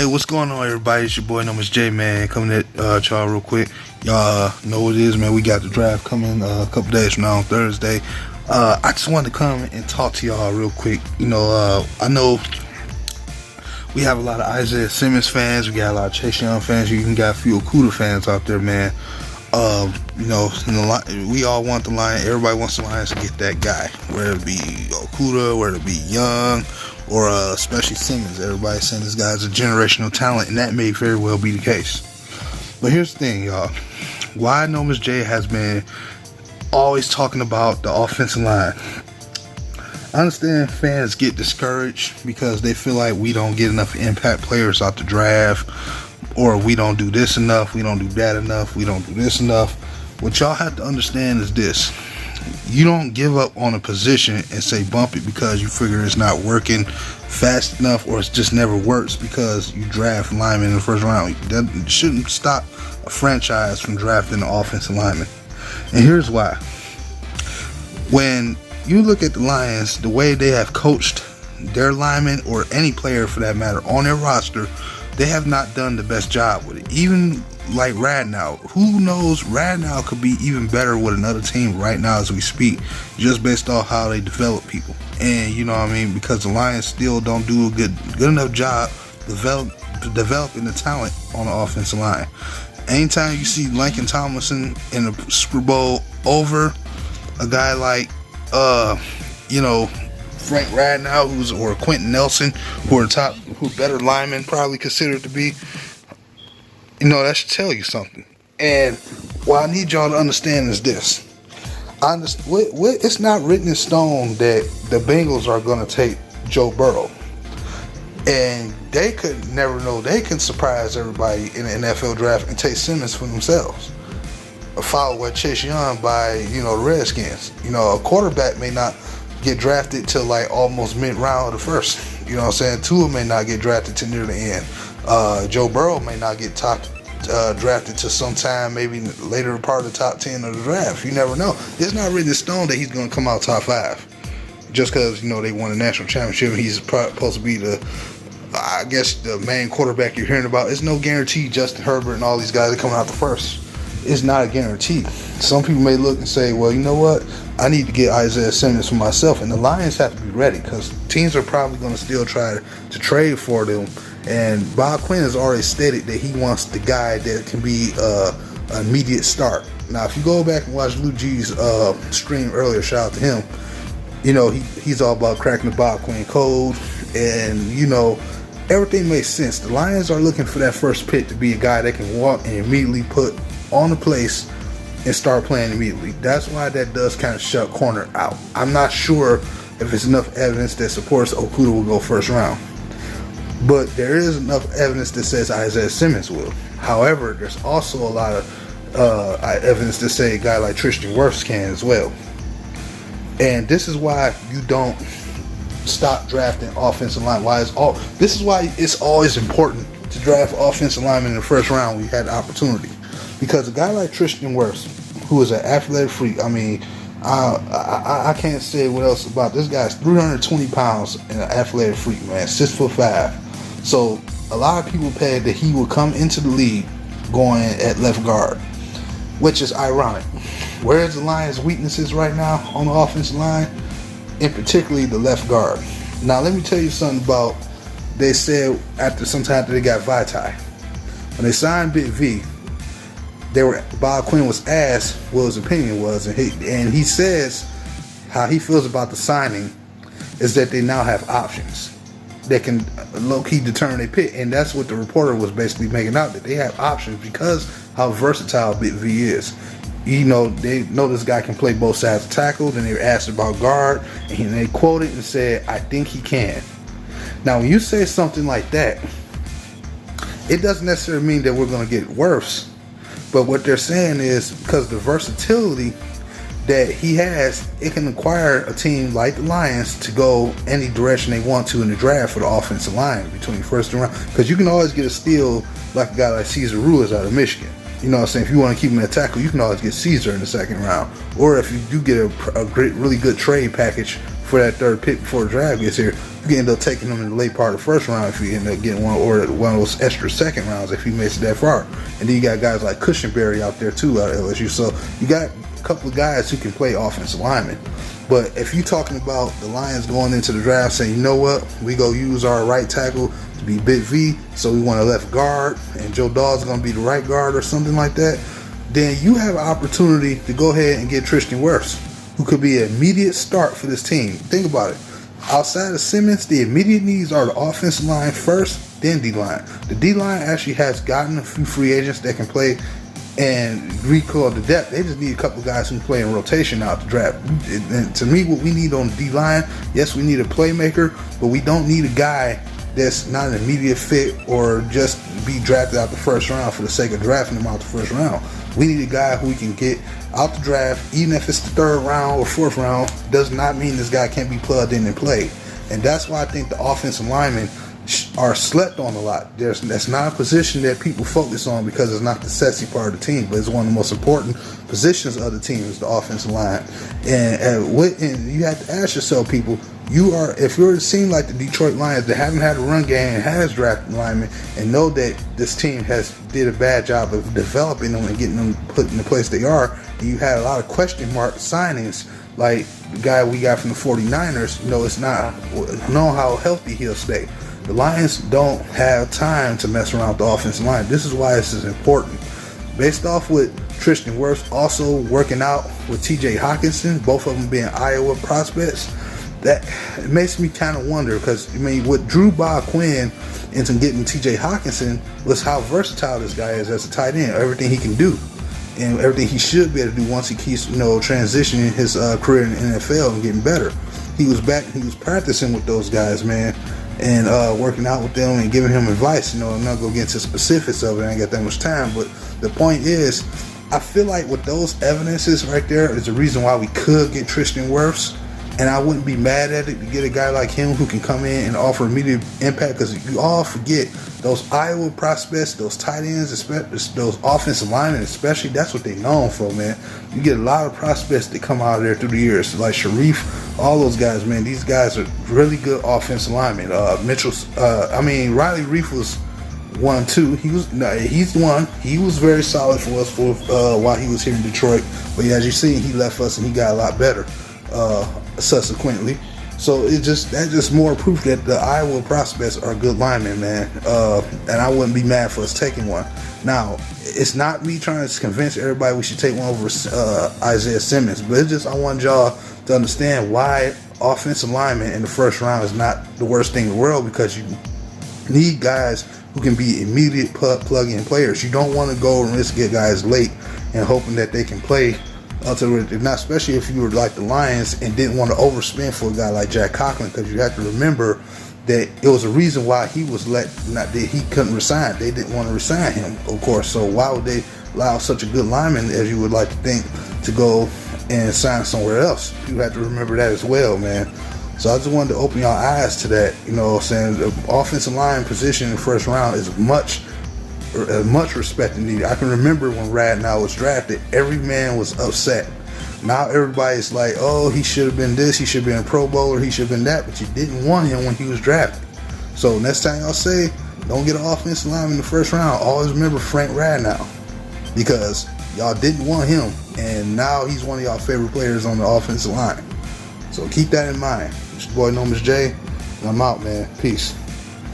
Hey, what's going on, everybody? It's your boy, known as J, man, coming at y'all real quick. Y'all know what it is, man. We got the draft coming a couple days from now on Thursday. I just wanted to come and talk to y'all real quick. I know we have a lot of Isaiah Simmons fans. We got a lot of Chase Young fans. You even got a few Okudah fans out there, man. We all want the Lions. Everybody wants the Lions to get that guy, whether it be Okudah, whether it be Young, or especially Simmons. Everybody's saying this guy's a generational talent, and that may very well be the case. But here's the thing, y'all. Why Nomas J has been always talking about the offensive line. I understand fans get discouraged because they feel like we don't get enough impact players out the draft, or we don't do this enough, we don't do that enough, we don't do this enough. What y'all have to understand is this. You don't give up on a position and say bump it because you figure it's not working fast enough, or it just never works because you draft linemen in the first round. That shouldn't stop a franchise from drafting an offensive lineman. And here's why. When you look at the Lions, the way they have coached their linemen, or any player for that matter, on their roster, they have not done the best job with it. Even like Radnow, who knows, Radnow could be even better with another team right now as we speak, just based off how they develop people. And you know what I mean, because the Lions still don't do a good enough job developing the talent on the offensive line. Anytime you see Lincoln Tomlinson in the Super Bowl over a guy like Frank Radnow, or Quentin Nelson, who better linemen probably considered to be, that should tell you something. And what I need y'all to understand is this. It's not written in stone that the Bengals are going to take Joe Burrow. And they could never know. They can surprise everybody in the NFL draft and take Simmons for themselves. Followed by Chase Young by, the Redskins. A quarterback may not get drafted till like almost mid-round of the first. You know what I'm saying? Tua may not get drafted till near the end. Joe Burrow may not get drafted to sometime maybe later part of the top 10 of the draft. You never know. It's not written in stone that he's going to come out top 5 just because they won a national championship and he's supposed to be the main quarterback you're hearing about. It's no guarantee Justin Herbert and all these guys are coming out the first. It's not a guarantee. Some people may look and say, well, you know what, I need to get Isaiah Simmons for myself, and the Lions have to be ready because teams are probably going to still try to trade for them. And Bob Quinn has already stated that he wants the guy that can be an immediate start. Now, if you go back and watch Lou G's stream earlier, shout out to him, he's all about cracking the Bob Quinn code, and, everything makes sense. The Lions are looking for that first pick to be a guy that can walk and immediately put on the place and start playing immediately. That's why that does kind of shut corner out. I'm not sure if it's enough evidence that supports Okudah will go first round, but there is enough evidence that says Isaiah Simmons will. However, there's also a lot of evidence to say a guy like Tristan Wirfs can as well. And this is why you don't stop drafting offensive line. This is why it's always important to draft offensive linemen in the first round when you had the opportunity. Because a guy like Tristan Wirfs, who is an athletic freak, I can't say what else about this guy's 320 pounds and an athletic freak, man, 6'5". So a lot of people pegged that he would come into the league going at left guard, which is ironic. Where's the Lions' weaknesses right now on the offensive line, and particularly the left guard? Now let me tell you something about. They said sometime after they got Vitae, when they signed Big V, Bob Quinn was asked what his opinion was, and he says how he feels about the signing is that they now have options that can low-key determine their pick, and that's what the reporter was basically making out, that they have options because how versatile Big V is. They know this guy can play both sides of tackle. Then they were asked about guard, and they quoted and said, "I think he can." Now, when you say something like that, it doesn't necessarily mean that we're going to get worse. But what they're saying is because the versatility that he has, it can acquire a team like the Lions to go any direction they want to in the draft for the offensive line between first and round. Because you can always get a steal like a guy like Cesar Ruiz out of Michigan. You know what I'm saying? If you want to keep him at tackle, you can always get Caesar in the second round. Or if you do get a great, really good trade package for that third pick before the draft gets here, You can end up taking them in the late part of the first round if you end up getting one of those extra second rounds if you makes it that far. And then you got guys like Cushenberry out there too out of LSU. So you got a couple of guys who can play offensive linemen. But if you're talking about the Lions going into the draft saying, you know what, we go use our right tackle to be Big V, so we want a left guard, and Joe Dawes going to be the right guard or something like that, then you have an opportunity to go ahead and get Tristan Wirfs, who could be an immediate start for this team. Think about it. Outside of Simmons, the immediate needs are the offensive line first, then D-line. The D-line actually has gotten a few free agents that can play and recall the depth. They just need a couple of guys who can play in rotation out the draft. And to me, what we need on the D-line, yes, we need a playmaker, but we don't need a guy that's not an immediate fit or just be drafted out the first round for the sake of drafting him out the first round. We need a guy who we can get out the draft, even if it's the third round or fourth round, does not mean this guy can't be plugged in and play. And that's why I think the offensive linemen are slept on a lot. That's not a position that people focus on because it's not the sexy part of the team, but it's one of the most important positions of the team is the offensive line. And you have to ask yourself, people, if you're a team like the Detroit Lions that haven't had a run game and has drafted linemen and know that this team has did a bad job of developing them and getting them put in the place they are, and you had a lot of question mark signings like the guy we got from the 49ers, it's not know how healthy he'll stay. The Lions don't have time to mess around with the offensive line. This is why this is important. Based off with Tristan Wirfs also working out with TJ Hockenson, both of them being Iowa prospects, that it makes me kind of wonder because, what drew Bob Quinn into getting TJ Hockenson was how versatile this guy is as a tight end, everything he can do and everything he should be able to do once he keeps, transitioning his career in the NFL and getting better. He was practicing with those guys, man, and working out with them and giving him advice. I'm not going to get into specifics of it. I ain't got that much time. But the point is, I feel like with those evidences right there is the reason why we could get Tristan Wirfs. And I wouldn't be mad at it to get a guy like him who can come in and offer immediate impact, because you all forget those Iowa prospects, those tight ends, those offensive linemen especially, that's what they're known for, man. You get a lot of prospects that come out of there through the years, like Sharif, all those guys, man. These guys are really good offensive linemen. Riley Reef was one too. He's one. He was very solid for us while he was here in Detroit. But yeah, as you see, he left us and he got a lot better subsequently. So that just more proof that the Iowa prospects are good linemen, man. And I wouldn't be mad for us taking one. Now, it's not me trying to convince everybody we should take one over Isaiah Simmons, but it's just I want y'all to understand why offensive lineman in the first round is not the worst thing in the world, because you need guys who can be immediate plug-in players. You don't want to go and risk get guys late and hoping that they can play. Not especially if you were like the Lions and didn't want to overspend for a guy like Jack Conklin, because you have to remember that it was a reason why he was he couldn't resign. They didn't want to resign him, of course. So why would they allow such a good lineman as you would like to think to go and sign somewhere else? You have to remember that as well, man. So I just wanted to open your eyes to that. The offensive line position in the first round is much respect and needed. I can remember when Radnow was drafted, every man was upset. Now everybody's like, oh, he should have been this, he should have been a Pro Bowler, he should have been that, but you didn't want him when he was drafted. So next time y'all say, don't get an offensive lineman in the first round, always remember Frank Radnow, because y'all didn't want him, and now he's one of y'all favorite players on the offensive line. So keep that in mind. It's your boy Nomis J, and I'm out, man. Peace.